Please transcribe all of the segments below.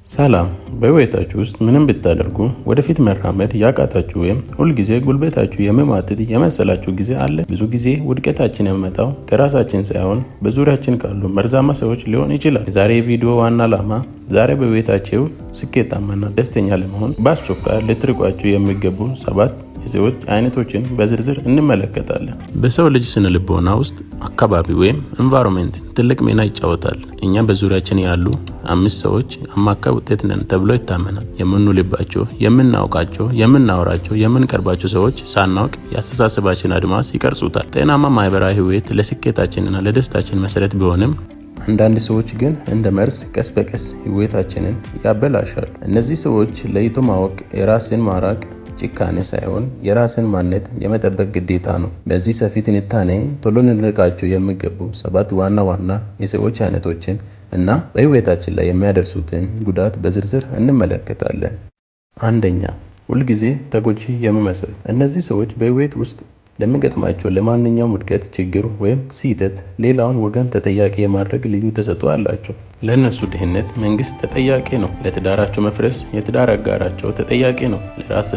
ሰላም በህይወታችሁ ውስጥ ምንም ብታደርጉ ወደፊት መራመድ ያቃታችሁ ወይም ሁል ጊዜ ጉልበታችሁ የሚማትት የመሰላችሁ ጊዜ አለ። ብዙ ጊዜ ውድቀታችን የሚመጣው ከራሳችን ሳይሆን በዙሪያችን ካሉ መርዛማ ሰዎች ሊሆን ይችላል። የዛሬ ቪዲዮ ዋና ዓላማ ዛሬ በህይወታችሁ ስኬታማና ደስተኛ ለመሆን በአስቸኳይ ልትርቋቸው የሚገቡ 7 የሰዎች አይነቶችን በዝርዝር እንመለከታለን። በሰው ልጅ ስነ ልቦና ውስጥ አካባቢ ወይም ኤንቫይሮንመንት ትልቅ ሚና ይጫወታል። እኛ በዙሪያችን ያሉ 5 ሰዎች አማካይ ውጤት ነን ተብሎ ይታመናል። የምንውልባቸው፣ የምናውቃቸው፣ የምናወራቸው፣ የምንቀርባቸው ሰዎች ሳናውቅ የአስተሳሰባችን አድማስ ይቀርጹታል። ጤናማ ማህበራዊ ህይወት ለስኬታችንና ለደስታችን መሰረት ቢሆንም አንዳንድ ሰዎች ግን እንደ መርዝ ቀስ በቀስ ህይወታችንን ያበላሻሉ። እነዚህ ሰዎች ለይቶ ማወቅ የራስን ማራቅ ጭካኔ ሳይሆን የራስን ማንነት የመጠበቅ ግዴታ ነው። በዚህ ሰፊ ትንታኔ ቶሎ ልንርቃቸው የሚገቡ 7 ዋና ዋና የሰዎች አይነቶችን እና በህይወታችን ላይ የሚያደርሱትን ጉዳት በዝርዝር እንመለከታለን። አንደኛ፣ ሁልጊዜ ተጎጂ የሚመስል። እነዚህ ሰዎች በህይወት ውስጥ ለሚገጥማቸው ለማንኛውም ውድቀት፣ ችግር ወይም ስህተት ሌላውን ወገን ተጠያቂ የማድረግ ልዩ ተሰጥኦ አላቸው። ለእነሱ ድህነት መንግስት ተጠያቂ ነው። ለትዳራቸው መፍረስ የትዳር አጋራቸው ተጠያቂ ነው።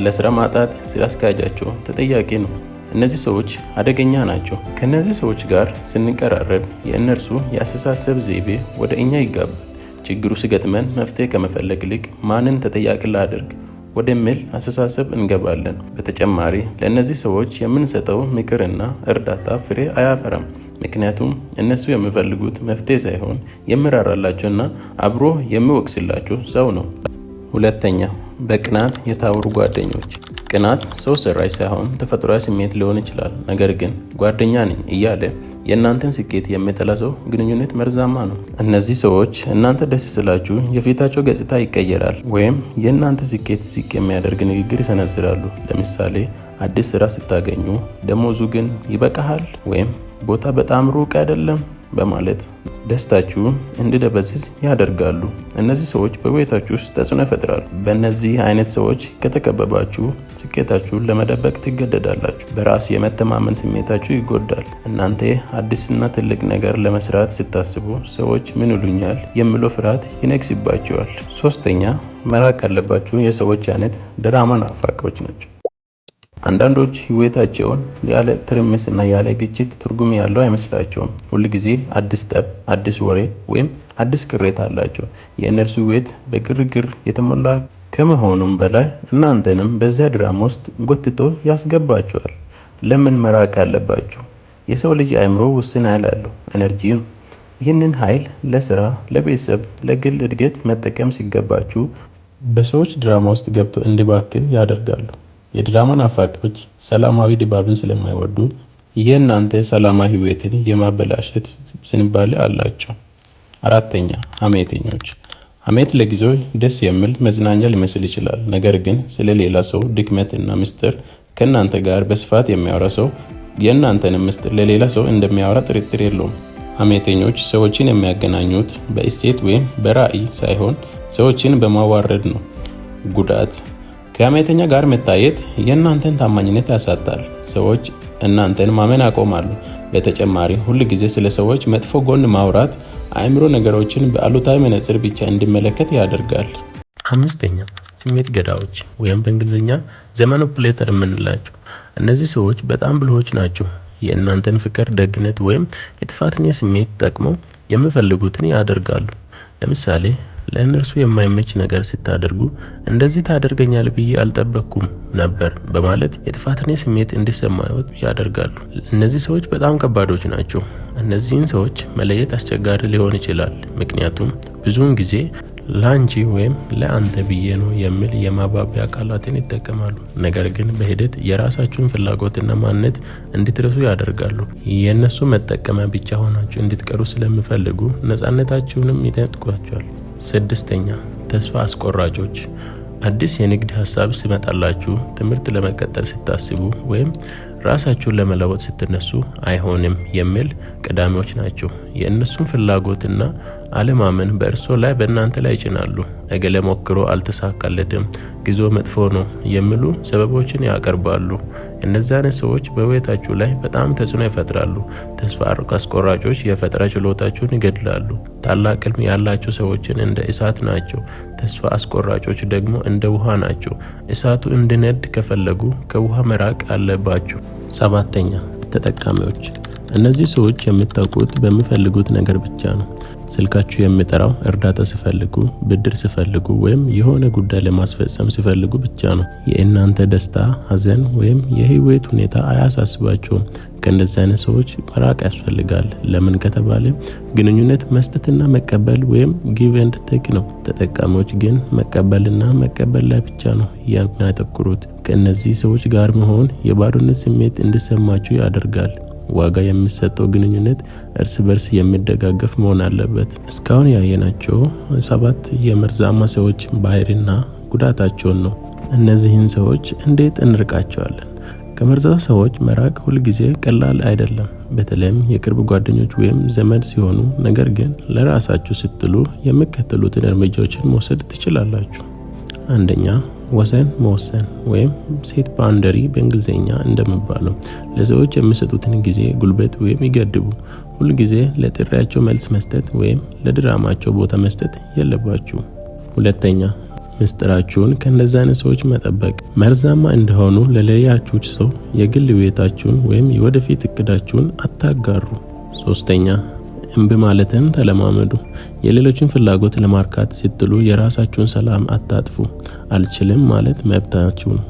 ለስራ ማጣት ስራ አስኪያጃቸው ተጠያቂ ነው። እነዚህ ሰዎች አደገኛ ናቸው። ከእነዚህ ሰዎች ጋር ስንቀራረብ የእነርሱ የአስተሳሰብ ዘይቤ ወደ እኛ ይጋባል። ችግሩ ሲገጥመን መፍትሄ ከመፈለግ ይልቅ ማንን ተጠያቂ ላድርግ ወደሚል አስተሳሰብ እንገባለን። በተጨማሪ ለእነዚህ ሰዎች የምንሰጠው ምክርና እርዳታ ፍሬ አያፈራም። ምክንያቱም እነሱ የሚፈልጉት መፍትሄ ሳይሆን የሚራራላቸውና አብሮ የሚወቅስላቸው ሰው ነው። ሁለተኛ፣ በቅናት የታወሩ ጓደኞች። ቅናት ሰው ሰራሽ ሳይሆን ተፈጥሯዊ ስሜት ሊሆን ይችላል። ነገር ግን ጓደኛ ነኝ እያለ የእናንተን ስኬት የሚጠላ ሰው ግንኙነት መርዛማ ነው። እነዚህ ሰዎች እናንተ ደስ ስላችሁ የፊታቸው ገጽታ ይቀየራል፣ ወይም የእናንተ ስኬት ዝቅ የሚያደርግ ንግግር ይሰነዝራሉ። ለምሳሌ አዲስ ስራ ስታገኙ ደሞዙ ግን ይበቃሃል ወይም ቦታ በጣም ሩቅ አይደለም በማለት ደስታችሁ እንዲደበዝዝ ያደርጋሉ። እነዚህ ሰዎች በህይወታችሁ ውስጥ ተጽዕኖ ይፈጥራሉ። በእነዚህ አይነት ሰዎች ከተከበባችሁ ስኬታችሁን ለመደበቅ ትገደዳላችሁ። በራስ የመተማመን ስሜታችሁ ይጎዳል። እናንተ አዲስና ትልቅ ነገር ለመስራት ስታስቡ ሰዎች ምን ይሉኛል የሚለው ፍርሃት ይነግስባቸዋል። ሶስተኛ፣ መራቅ ያለባችሁ የሰዎች አይነት ድራማ ናፋቂዎች ናቸው። አንዳንዶች ህይወታቸውን ያለ ትርምስና ያለ ግጭት ትርጉም ያለው አይመስላቸውም። ሁልጊዜ አዲስ ጠብ፣ አዲስ ወሬ ወይም አዲስ ቅሬታ አላቸው። የእነርሱ ህይወት በግርግር የተሞላ ከመሆኑም በላይ እናንተንም በዚያ ድራማ ውስጥ ጎትቶ ያስገባቸዋል። ለምን መራቅ አለባችሁ? የሰው ልጅ አእምሮ ውስን ኃይል አለው፣ ኤነርጂ ነው። ይህንን ኃይል ለስራ፣ ለቤተሰብ፣ ለግል እድገት መጠቀም ሲገባችሁ በሰዎች ድራማ ውስጥ ገብቶ እንዲባክን ያደርጋሉ። የድራማ ናፋቂዎች ሰላማዊ ድባብን ስለማይወዱ የእናንተ ሰላማዊ ህይወትን የማበላሸት ዝንባሌ አላቸው። አራተኛ፣ ሐሜተኞች። ሐሜት ለጊዜው ደስ የሚል መዝናኛ ሊመስል ይችላል። ነገር ግን ስለ ሌላ ሰው ድክመትና ምስጢር ከእናንተ ጋር በስፋት የሚያወራ ሰው የእናንተን ምስጢር ለሌላ ሰው እንደሚያወራ ጥርጥር የለውም። ሐሜተኞች ሰዎችን የሚያገናኙት በእሴት ወይም በራዕይ ሳይሆን ሰዎችን በማዋረድ ነው። ጉዳት፣ ከሐሜተኛ ጋር መታየት የእናንተን ታማኝነት ያሳጣል። ሰዎች እናንተን ማመን ያቆማሉ። በተጨማሪ ሁል ጊዜ ስለ ሰዎች መጥፎ ጎን ማውራት አእምሮ ነገሮችን በአሉታዊ መነጽር ብቻ እንዲመለከት ያደርጋል። አምስተኛ፣ ስሜት ገዳዮች ወይም በእንግሊዝኛ ማኒፑሌተር የምንላቸው። እነዚህ ሰዎች በጣም ብልሆች ናቸው። የእናንተን ፍቅር፣ ደግነት ወይም የጥፋተኛ ስሜት ጠቅመው የሚፈልጉትን ያደርጋሉ። ለምሳሌ ለእነርሱ የማይመች ነገር ስታደርጉ እንደዚህ ታደርገኛል ብዬ አልጠበቅኩም ነበር በማለት የጥፋተኛ ስሜት እንዲሰማዎት ያደርጋሉ። እነዚህ ሰዎች በጣም ከባዶች ናቸው። እነዚህን ሰዎች መለየት አስቸጋሪ ሊሆን ይችላል፣ ምክንያቱም ብዙውን ጊዜ ለአንቺ ወይም ለአንተ ብዬ ነው የሚል የማባቢያ ቃላትን ይጠቀማሉ። ነገር ግን በሂደት የራሳችሁን ፍላጎትና ማንነት እንድትረሱ ያደርጋሉ። የእነሱ መጠቀሚያ ብቻ ሆናችሁ እንድትቀሩ ስለሚፈልጉ ነፃነታችሁንም ይነጥቋችኋል። ስድስተኛ፣ ተስፋ አስቆራጮች። አዲስ የንግድ ሀሳብ ሲመጣላችሁ፣ ትምህርት ለመቀጠል ስታስቡ ወይም ራሳችሁን ለመለወጥ ስትነሱ አይሆንም የሚል ቀዳሚዎች ናቸው። የእነሱን ፍላጎትና አለማመን በእርሶ ላይ በእናንተ ላይ ይጭናሉ። እገሌ ሞክሮ አልተሳካለትም፣ ጊዜው መጥፎ ነው የሚሉ ሰበቦችን ያቀርባሉ። እነዚህ አይነት ሰዎች በህይወታችሁ ላይ በጣም ተጽዕኖ ይፈጥራሉ። ተስፋ አስቆራጮች የፈጠራ ችሎታችሁን ይገድላሉ። ታላቅ ህልም ያላቸው ሰዎችን እንደ እሳት ናቸው። ተስፋ አስቆራጮች ደግሞ እንደ ውሃ ናቸው። እሳቱ እንዲነድ ከፈለጉ ከውሃ መራቅ አለባችሁ። 7ኛ ተጠቃሚዎች። እነዚህ ሰዎች የምታውቁት በሚፈልጉት ነገር ብቻ ነው። ስልካችሁ የሚጠራው እርዳታ ሲፈልጉ፣ ብድር ሲፈልጉ ወይም የሆነ ጉዳይ ለማስፈጸም ሲፈልጉ ብቻ ነው። የእናንተ ደስታ፣ ሀዘን ወይም የህይወት ሁኔታ አያሳስባቸውም። ከእንደዚህ አይነት ሰዎች መራቅ ያስፈልጋል። ለምን ከተባለ ግንኙነት መስጠትና መቀበል ወይም ጊቭ ኤንድ ቴክ ነው። ተጠቃሚዎች ግን መቀበልና መቀበል ላይ ብቻ ነው የሚያተኩሩት። ከእነዚህ ሰዎች ጋር መሆን የባዶነት ስሜት እንዲሰማችሁ ያደርጋል። ዋጋ የሚሰጠው ግንኙነት እርስ በርስ የሚደጋገፍ መሆን አለበት። እስካሁን ያየናቸው 7 የመርዛማ ሰዎች ባህሪና ጉዳታቸውን ነው። እነዚህን ሰዎች እንዴት እንርቃቸዋለን? ከመርዛማ ሰዎች መራቅ ሁልጊዜ ቀላል አይደለም፣ በተለይም የቅርብ ጓደኞች ወይም ዘመድ ሲሆኑ። ነገር ግን ለራሳችሁ ስትሉ የሚከተሉትን እርምጃዎችን መውሰድ ትችላላችሁ። 1ኛ ወሰን መወሰን ወይም ሴት ባውንደሪ በእንግሊዝኛ እንደሚባለው። ለሰዎች የሚሰጡትን ጊዜ፣ ጉልበት ወይም ይገድቡ። ሁል ጊዜ ለጥሪያቸው መልስ መስጠት ወይም ለድራማቸው ቦታ መስጠት የለባችሁ። 2ኛ ምስጢራችሁን ከእነዚህ አይነት ሰዎች መጠበቅ። መርዛማ እንደሆኑ ለለያችሁ ሰው የግል ህይወታችሁን ወይም የወደፊት እቅዳችሁን አታጋሩ። 3ኛ እምቢ ማለትን ተለማመዱ። የሌሎችን ፍላጎት ለማርካት ስትሉ የራሳችሁን ሰላም አታጥፉ። አልችልም ማለት መብታችሁ ነው።